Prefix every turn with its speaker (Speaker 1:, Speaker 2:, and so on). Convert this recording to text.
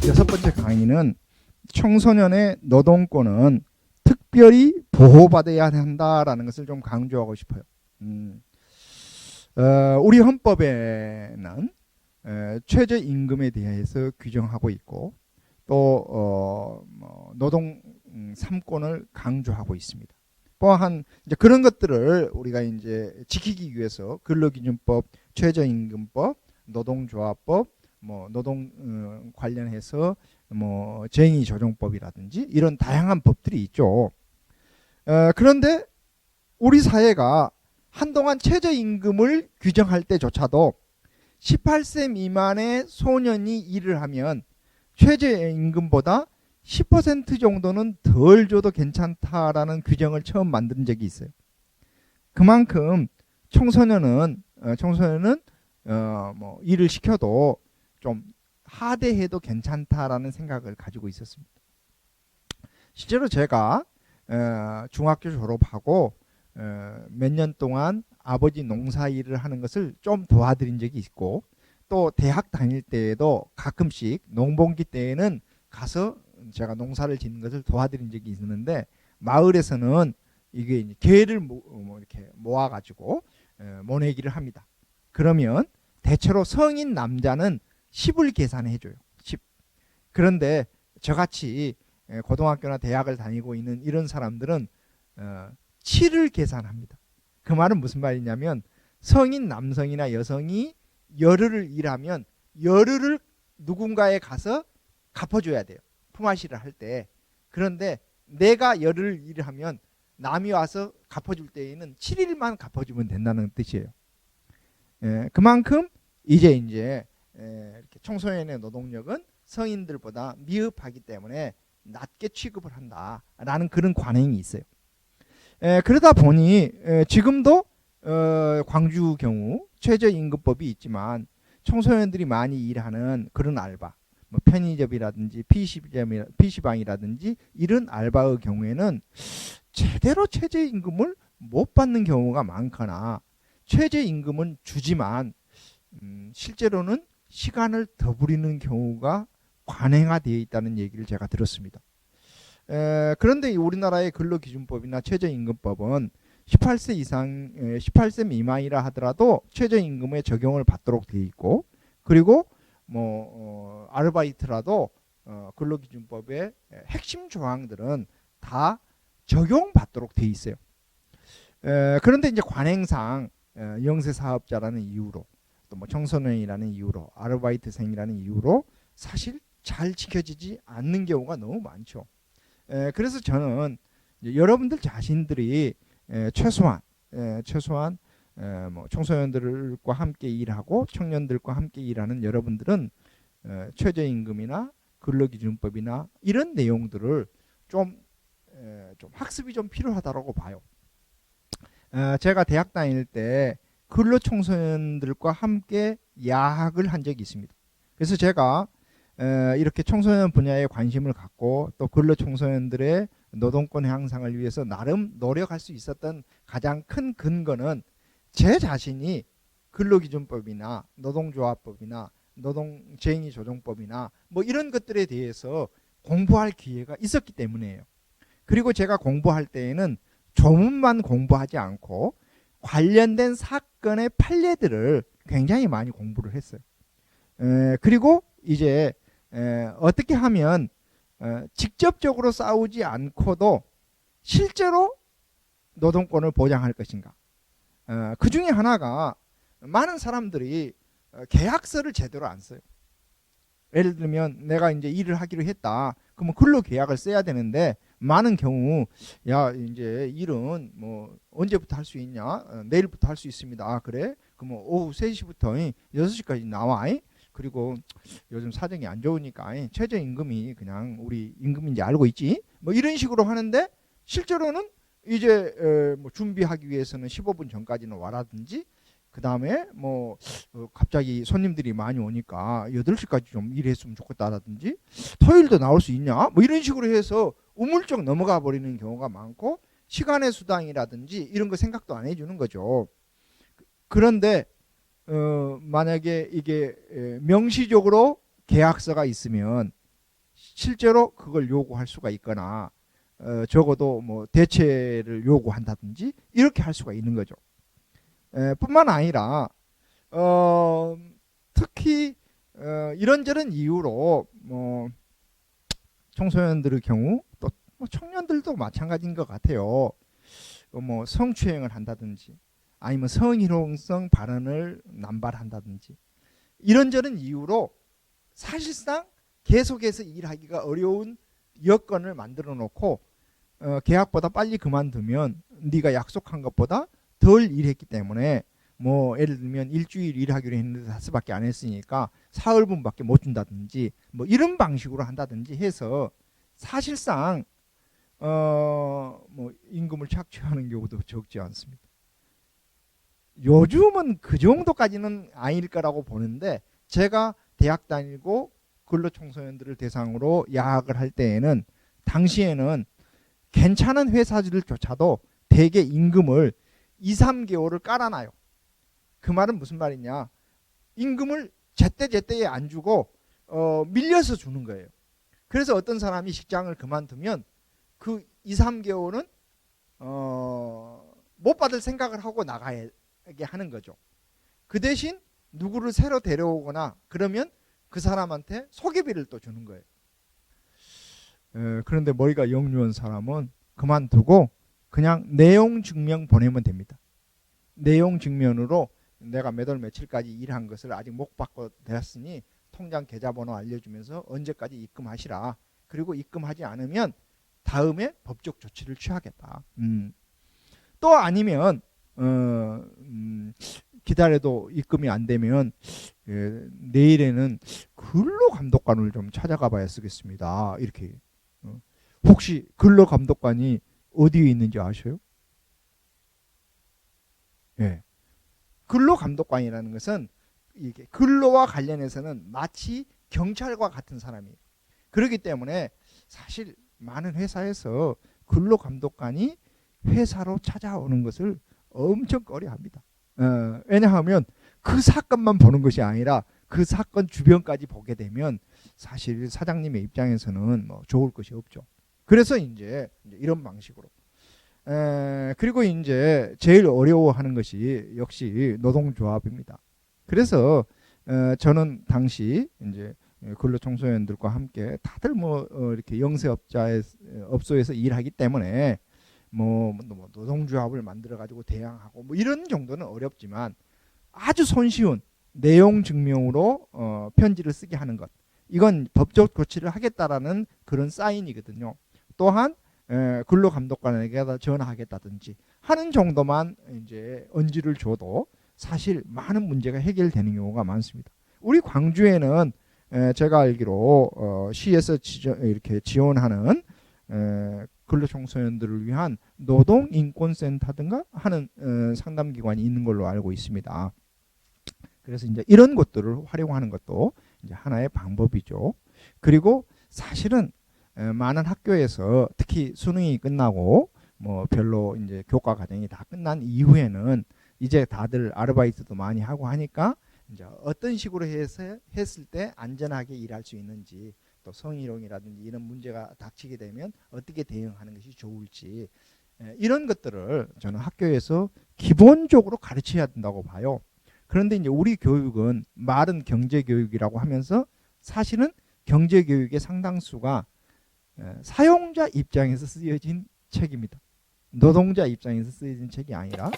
Speaker 1: 여섯 번째 강의는 청소년의 노동권은 특별히 보호받아야 한다라는 것을 좀 강조하고 싶어요. 우리 헌법에는 최저임금에 대해서 규정하고 있고 또 노동 3권을 강조하고 있습니다. 또한 이제 그런 것들을 우리가 이제 지키기 위해서 근로기준법, 최저임금법, 노동조합법, 노동 관련해서 쟁의조정법이라든지 이런 다양한 법들이 있죠. 그런데 우리 사회가 한동안 최저임금을 규정할 때조차도 18세 미만의 소년이 일을 하면 최저임금보다 10% 정도는 덜 줘도 괜찮다라는 규정을 처음 만든 적이 있어요. 그만큼 청소년은 일을 시켜도 좀 하대해도 괜찮다라는 생각을 가지고 있었습니다. 실제로 제가 중학교 졸업하고 몇 년 동안 아버지 농사 일을 하는 것을 좀 도와드린 적이 있고 또 대학 다닐 때에도 가끔씩 농번기 때에는 가서 제가 농사를 짓는 것을 도와드린 적이 있는데 마을에서는 이게 이제 개를 이렇게 모아가지고 모내기를 합니다. 그러면 대체로 성인 남자는 10을 계산해줘요. 10. 그런데 저같이 고등학교나 대학을 다니고 있는 이런 사람들은 7을 계산합니다. 그 말은 무슨 말이냐면 성인 남성이나 여성이 열흘을 일하면 열흘을 누군가에 가서 갚아줘야 돼요. 품앗이를 할 때. 그런데 내가 열흘을 일하면 남이 와서 갚아줄 때에는 7일만 갚아주면 된다는 뜻이에요. 그만큼 이제 이렇게 청소년의 노동력은 성인들보다 미흡하기 때문에 낮게 취급을 한다라는 그런 관행이 있어요. 그러다 보니 지금도 광주 경우 최저임금법이 있지만 청소년들이 많이 일하는 그런 알바, 편의점이라든지 PC방이라든지 이런 알바의 경우에는 제대로 최저임금을 못 받는 경우가 많거나 최저임금은 주지만 실제로는 시간을 더 부리는 경우가 관행화되어 있다는 얘기를 제가 들었습니다. 그런데 우리나라의 근로기준법이나 최저임금법은 18세 미만이라 하더라도 최저임금에 적용을 받도록 되어 있고 그리고 아르바이트라도 근로기준법의 핵심 조항들은 다 적용받도록 되어 있어요. 그런데 이제 관행상 영세 사업자라는 이유로 또 청소년이라는 이유로 아르바이트생이라는 이유로 사실 잘 지켜지지 않는 경우가 너무 많죠. 그래서 저는 여러분들 자신들이 최소한 청소년들과 함께 일하고 청년들과 함께 일하는 여러분들은 최저임금이나 근로기준법이나 이런 내용들을 좀 학습이 좀 필요하다고 봐요. 제가 대학 다닐 때 근로청소년들과 함께 야학을 한 적이 있습니다. 그래서 제가 이렇게 청소년 분야에 관심을 갖고 또 근로청소년들의 노동권 향상을 위해서 나름 노력할 수 있었던 가장 큰 근거는 제 자신이 근로기준법이나 노동조합법이나 노동쟁의조정법이나 이런 것들에 대해서 공부할 기회가 있었기 때문이에요. 그리고 제가 공부할 때에는 조문만 공부하지 않고 관련된 사건의 판례들을 굉장히 많이 공부를 했어요. 그리고 이제 어떻게 하면 직접적으로 싸우지 않고도 실제로 노동권을 보장할 것인가. 그 중에 하나가 많은 사람들이 계약서를 제대로 안 써요. 예를 들면 내가 이제 일을 하기로 했다. 그러면 근로계약을 써야 되는데 많은 경우 야 이제 일은 언제부터 할 수 있냐? 내일부터 할 수 있습니다. 그래? 그럼 오후 3시부터 6시까지 나와. 그리고 요즘 사정이 안 좋으니까 최저임금이 그냥 우리 임금인지 알고 있지? 이런 식으로 하는데 실제로는 이제 준비하기 위해서는 15분 전까지는 와라든지 그 다음에 갑자기 손님들이 많이 오니까 8시까지 좀 일했으면 좋겠다라든지 토요일도 나올 수 있냐? 이런 식으로 해서 우물쩍 넘어가 버리는 경우가 많고 시간의 수당이라든지 이런 거 생각도 안 해주는 거죠. 그런데 만약에 이게 명시적으로 계약서가 있으면 실제로 그걸 요구할 수가 있거나 적어도 뭐 대체를 요구한다든지 이렇게 할 수가 있는 거죠. 뿐만 아니라 특히 이런저런 이유로 뭐 청소년들의 경우 또 뭐 청년들도 마찬가지인 것 같아요. 뭐 성추행을 한다든지 아니면 성희롱성 발언을 남발한다든지 이런저런 이유로 사실상 계속해서 일하기가 어려운 여건을 만들어 놓고 계약보다 빨리 그만두면 네가 약속한 것보다 덜 일했기 때문에 뭐 예를 들면 일주일 일하기로 했는데 5수밖에 안 했으니까 사흘분밖에 못 준다든지 뭐 이런 방식으로 한다든지 해서 사실상 뭐 임금을 착취하는 경우도 적지 않습니다. 요즘은 그 정도까지는 아닐 거라고 보는데 제가 대학 다니고 근로청소년들을 대상으로 야학을 할 때에는 당시에는 괜찮은 회사들조차도 대개 임금을 2, 3개월을 깔아놔요. 그 말은 무슨 말이냐? 임금을 제때제때에 안 주고 밀려서 주는 거예요. 그래서 어떤 사람이 직장을 그만두면 그 2, 3개월은 못 받을 생각을 하고 나가게 하는 거죠. 그 대신 누구를 새로 데려오거나 그러면 그 사람한테 소개비를 또 주는 거예요. 그런데 머리가 영유한 사람은 그만두고 그냥 내용 증명 보내면 됩니다. 내용 증명으로 내가 몇 월 며칠까지 일한 것을 아직 못 받고 되었으니 통장 계좌번호 알려주면서 언제까지 입금하시라. 그리고 입금하지 않으면 다음에 법적 조치를 취하겠다. 또 아니면 기다려도 입금이 안 되면 내일에는 근로감독관을 좀 찾아가 봐야 쓰겠습니다. 이렇게. 혹시 근로감독관이 어디에 있는지 아셔요? 예. 근로감독관이라는 것은 이게 근로와 관련해서는 마치 경찰과 같은 사람이에요. 그렇기 때문에 사실 많은 회사에서 근로감독관이 회사로 찾아오는 것을 엄청 꺼려합니다. 왜냐하면 그 사건만 보는 것이 아니라 그 사건 주변까지 보게 되면 사실 사장님의 입장에서는 뭐 좋을 것이 없죠. 그래서 이제 이런 방식으로. 그리고 이제 제일 어려워하는 것이 역시 노동조합입니다. 그래서 저는 당시 이제 근로청소년들과 함께 다들 뭐 이렇게 영세업소에서 일하기 때문에 뭐 노동조합을 만들어 가지고 대항하고 뭐 이런 정도는 어렵지만 아주 손쉬운 내용 증명으로 편지를 쓰게 하는 것, 이건 법적 조치를 하겠다라는 그런 사인이거든요. 또한 근로감독관에게 전화하겠다든지 하는 정도만 이제 언지를 줘도 사실 많은 문제가 해결되는 경우가 많습니다. 우리 광주에는 제가 알기로 시에서 이렇게 지원하는 근로청소년들을 위한 노동인권센터든가 하는 상담기관이 있는 걸로 알고 있습니다. 그래서 이제 이런 것들을 활용하는 것도 이제 하나의 방법이죠. 그리고 사실은 많은 학교에서 특히 수능이 끝나고 뭐 별로 이제 교과 과정이 다 끝난 이후에는 이제 다들 아르바이트도 많이 하고 하니까 이제 어떤 식으로 해서 했을 때 안전하게 일할 수 있는지, 또 성희롱이라든지 이런 문제가 닥치게 되면 어떻게 대응하는 것이 좋을지, 이런 것들을 저는 학교에서 기본적으로 가르쳐야 된다고 봐요. 그런데 이제 우리 교육은 말은 경제교육이라고 하면서 사실은 경제교육의 상당수가 사용자 입장에서 쓰여진 책입니다. 노동자 입장에서 쓰여진 책이 아니라